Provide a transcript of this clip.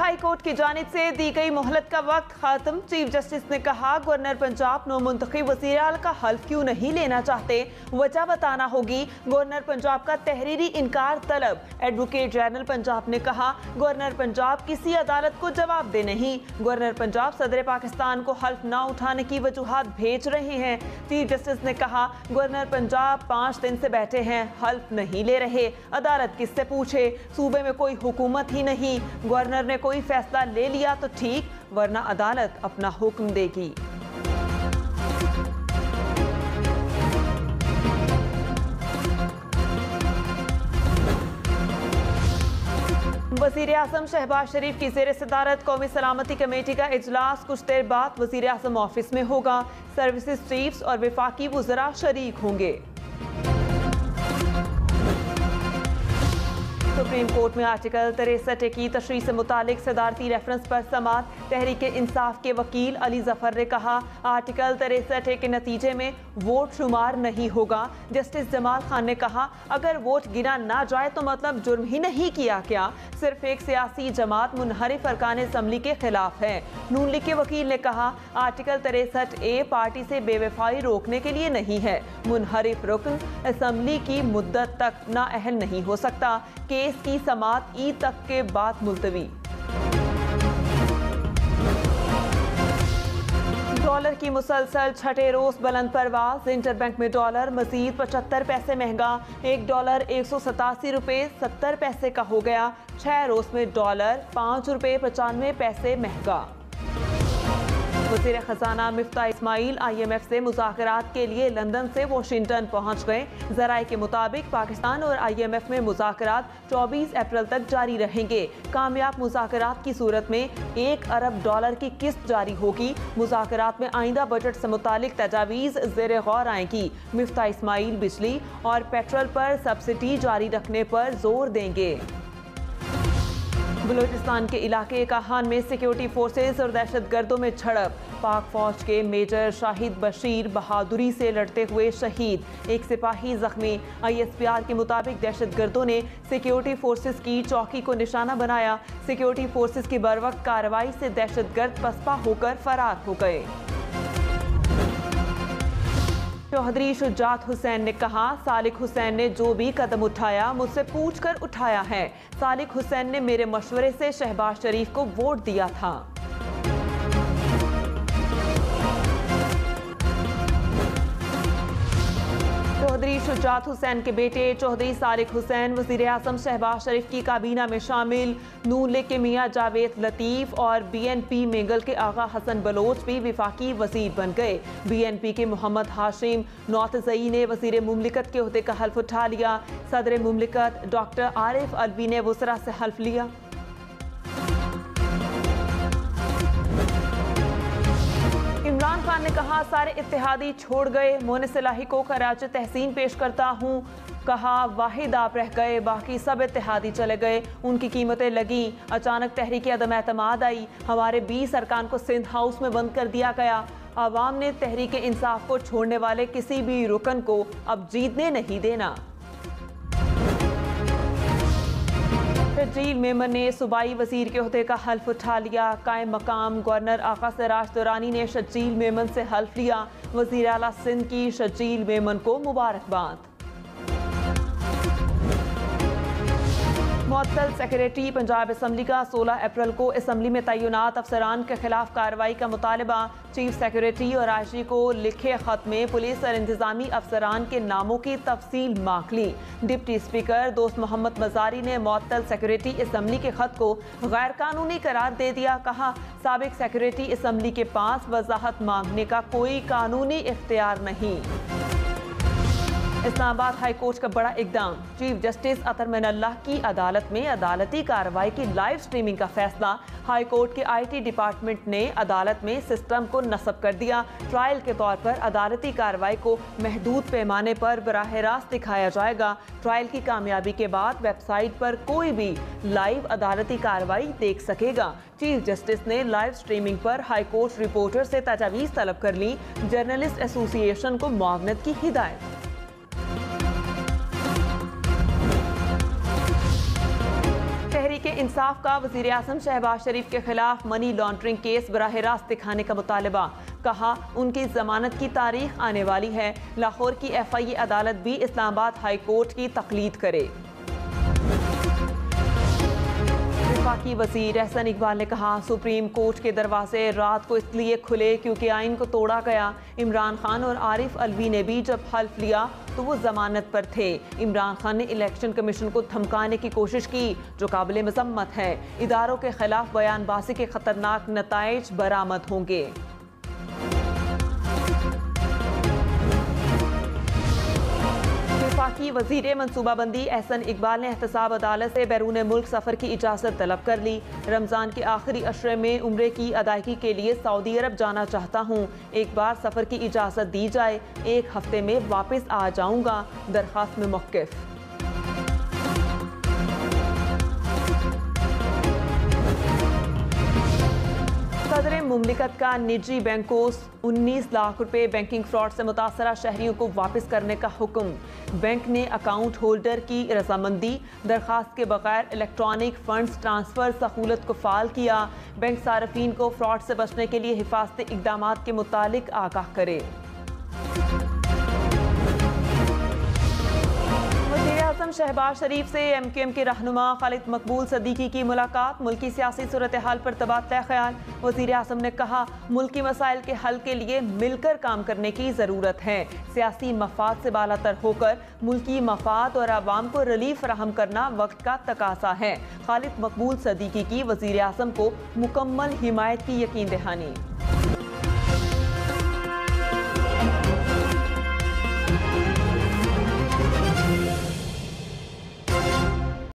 High court की जानिब से दी गई मोहलत का वक्त खत्म। चीफ जस्टिस ने कहा, गवर्नर पंजाब नौमुंतखब वज़ीर-ए-आला का हल्फ क्यों नहीं लेना चाहते, वजह बताना होगी। गवर्नर पंजाब का तहरीरी इनकार तलब। एडवोकेट जनरल पंजाब ने कहा, गवर्नर पंजाब किसी अदालत को जवाब दे नहीं। गवर्नर पंजाब सदर पाकिस्तान को हल्फ न उठाने की वजूहात भेज रहे हैं। चीफ जस्टिस ने कहा, गवर्नर पंजाब 5 दिन से बैठे हैं, हल्फ नहीं ले रहे। अदालत किससे पूछे, सूबे में कोई हुकूमत ही नहीं। गवर्नर ने कोई फैसला ले लिया तो ठीक, वरना अदालत अपना हुक्म देगी। वज़ीर आज़म शहबाज शरीफ की ज़ेर सदारत कौमी सलामती कमेटी का इजलास कुछ देर बाद वज़ीर आज़म ऑफिस में होगा। सर्विसेज चीफ्स और वफाकी वज़रा शरीक होंगे। सुप्रीम कोर्ट में आर्टिकल 63 की तशरीह से मुतालिक सदारती रेफरेंस पर समाअत। तहरीक इंसाफ के वकील अली जफर ने कहा, आर्टिकल 63 के नतीजे में वोट शुमार नहीं होगा। जस्टिस जमाल खान ने कहा, अगर वोट गिना ना जाए तो मतलब जुर्म ही नहीं किया क्या, सिर्फ एक सियासी जमात मुनहरिफ अरकान असम्बली के खिलाफ है। नून लीग के वकील ने कहा, आर्टिकल 63A पार्टी से बेवफाई रोकने के लिए नहीं है। मुनहरिफ रुकन असम्बली की मुद्दत तक नाअहल नहीं हो सकता। केस की समाअत ईद तक के बाद मुलतवी। डॉलर की मुसलसल छठे रोज बुलंद परवाज। इंटरबैंक में डॉलर मजीद 75 पैसे महंगा। $1 187.70 का हो गया। 6 रोज में डॉलर $5.95 महंगा। वज़ीर खजाना मिफ्ता इस्माइल IMF से मुज़ाकरात के लिए लंदन से वाशिंगटन पहुंच गए। ज़राए के मुताबिक पाकिस्तान और IMF में मुज़ाकरात 24 अप्रैल तक जारी रहेंगे। कामयाब मुज़ाकरात की सूरत में $1 अरब की किस्त जारी होगी। मुज़ाकरात में आइंदा बजट से मुतालिक तजावीज़ ज़ेर गौर आएंगी। मिफ्ता इस्माइल बिजली और पेट्रोल पर सब्सिडी जारी रखने पर जोर देंगे। बलूचिस्तान के इलाके काहान में सिक्योरिटी फोर्सेस और दहशतगर्दों में झड़प। पाक फौज के मेजर शाहिद बशीर बहादुरी से लड़ते हुए शहीद। एक सिपाही जख्मी। ISPR के मुताबिक दहशतगर्दों ने सिक्योरिटी फोर्सेस की चौकी को निशाना बनाया। सिक्योरिटी फोर्सेस की बरवक्त कार्रवाई से दहशतगर्द पसपा होकर फरार हो गए। चौधरी शुजात हुसैन ने कहा, सालिक हुसैन ने जो भी कदम उठाया मुझसे पूछकर उठाया है। सालिक हुसैन ने मेरे मशवरे से शहबाज शरीफ को वोट दिया था। चौधरी शुजात हुसैन के बेटे चौधरी सालिक हुसैन वज़ीर आज़म शहबाज शरीफ की काबीना में शामिल। नून लीग के मियाँ जावेद लतीफ़ और BNP मेंगल के आगा हसन बलोच भी वफाकी वज़ीर बन गए। BNP के मोहम्मद हाशिम नौतज़ई ने वज़ीर मुमलिकत के ओहदे का हल्फ उठा लिया। सदर मुमलिकत डॉक्टर आरिफ अलवी ने वज़रा से हल्फ लिया। इमरान खान ने कहा, सारे इत्तेहादी छोड़ गए, मोने सलाही को खराज तहसीन पेश करता हूँ। कहा, वाहिद आप रह गए, बाकी सब इत्तेहादी चले गए, उनकी कीमतें लगी। अचानक तहरीक अदम एतमाद आई, हमारे 20 अरकान को सिंध हाउस में बंद कर दिया गया। आवाम ने तहरीक इंसाफ को छोड़ने वाले किसी भी रुकन को अब जीतने नहीं देना। शजील मेमन ने सूबाई वजीर के ओहदे का हल्फ उठा लिया। कायम मकाम गवर्नर आका सिराज दुरानी ने शजील मेमन से हल्फ लिया। वजीर आला सिंध की शजील मेमन को मुबारकबाद। मुअत्तल सेक्रेटरी पंजाब असम्बली का 16 अप्रैल को असम्बली में तैनात अफसरान के खिलाफ कार्रवाई का मुतालबा। चीफ सेक्रेटरी और आईजी को लिखे खत में पुलिस और इंतजामी अफसरान के नामों की तफसील मांग ली। डिप्टी स्पीकर दोस्त मोहम्मद मजारी ने मुअत्तल सेक्रेटरी असम्बली के खत को गैर कानूनी करार दे दिया। कहा, साबिक सेक्रेटरी असम्बली के पास वजाहत मांगने का कोई कानूनी इख्तियार नहीं। इस्लामाबाद हाई कोर्ट का बड़ा इकदाम। चीफ जस्टिस अतर मिनल्लाह की अदालत में अदालती कार्रवाई की लाइव स्ट्रीमिंग का फैसला। हाई कोर्ट के IT डिपार्टमेंट ने अदालत में सिस्टम को नस्ब कर दिया। ट्रायल के तौर पर अदालती कार्रवाई को महदूद पैमाने पर बराह रास्त दिखाया जाएगा। ट्रायल की कामयाबी के बाद वेबसाइट पर कोई भी लाइव अदालती कार्रवाई देख सकेगा। चीफ जस्टिस ने लाइव स्ट्रीमिंग पर हाई कोर्ट रिपोर्टर से तजावीज़ तलब कर ली। जर्नलिस्ट एसोसिएशन को मुआवनत की हिदायत। तहरीक इंसाफ का वज़ीर आज़म शहबाज शरीफ के खिलाफ मनी लॉन्ड्रिंग केस बराह रास्त दिखाने का मुतालबा। कहा उनकी जमानत की तारीख आने वाली है। लाहौर की FIA अदालत भी इस्लामाबाद हाई कोर्ट की तकलीद करे। वफाकी वज़ीर एहसन इकबाल ने कहा सुप्रीम कोर्ट के दरवाजे रात को इसलिए खुले क्योंकि आइन को तोड़ा गया। इमरान खान और आरिफ अलवी ने भी जब हल्फ लिया तो वो जमानत पर थे। इमरान खान ने इलेक्शन कमीशन को धमकाने की कोशिश की जो काबिल मजम्मत है। इदारों के खिलाफ बयानबाजी के खतरनाक नताइज बरामद होंगे। वफाकी वज़ीर मनसूबाबंदी एहसन इकबाल ने एहतसाब अदालत से बैरून मुल्क सफ़र की इजाज़त तलब कर ली। रमज़ान के आखिरी अशरे में उम्रे की अदायगी के लिए सऊदी अरब जाना चाहता हूँ। एक बार सफ़र की इजाज़त दी जाए, 1 हफ्ते में वापस आ जाऊँगा। दरख्वास्त में मौक़िफ़। सदर मुमलिकत का निजी बैंकों 19 लाख रुपए बैंकिंग फ्रॉड से मुतासरा शहरियों को वापस करने का हुक्म। बैंक ने अकाउंट होल्डर की रजामंदी दरखास्त के बगैर इलेक्ट्रॉनिक फंड्स ट्रांसफ़र सहूलत को फ़ाल किया। बैंक सार्फिन को फ्रॉड से बचने के लिए हिफाजती इक़दाम के मुतालिक आगाह करे। वज़ीर-ए-आज़म शहबाज शरीफ से MQM के रहनुमा खालिद मकबूल सदीकी की मुलाकात। मुल्की सियासी सूरत हाल पर तबादला ख्याल। वज़ीर-ए-आज़म ने कहा मुल्की मसाइल के हल के लिए मिलकर काम करने की ज़रूरत है। सियासी मफाद से बालातर होकर मुल्की मफाद और आवाम को रिलीफ फराहम करना वक्त का तकाज़ा है। खालिद मकबूल सदीकी की वज़ीर-ए-आज़म को मुकम्मल हिमायत की यकीन दहानी।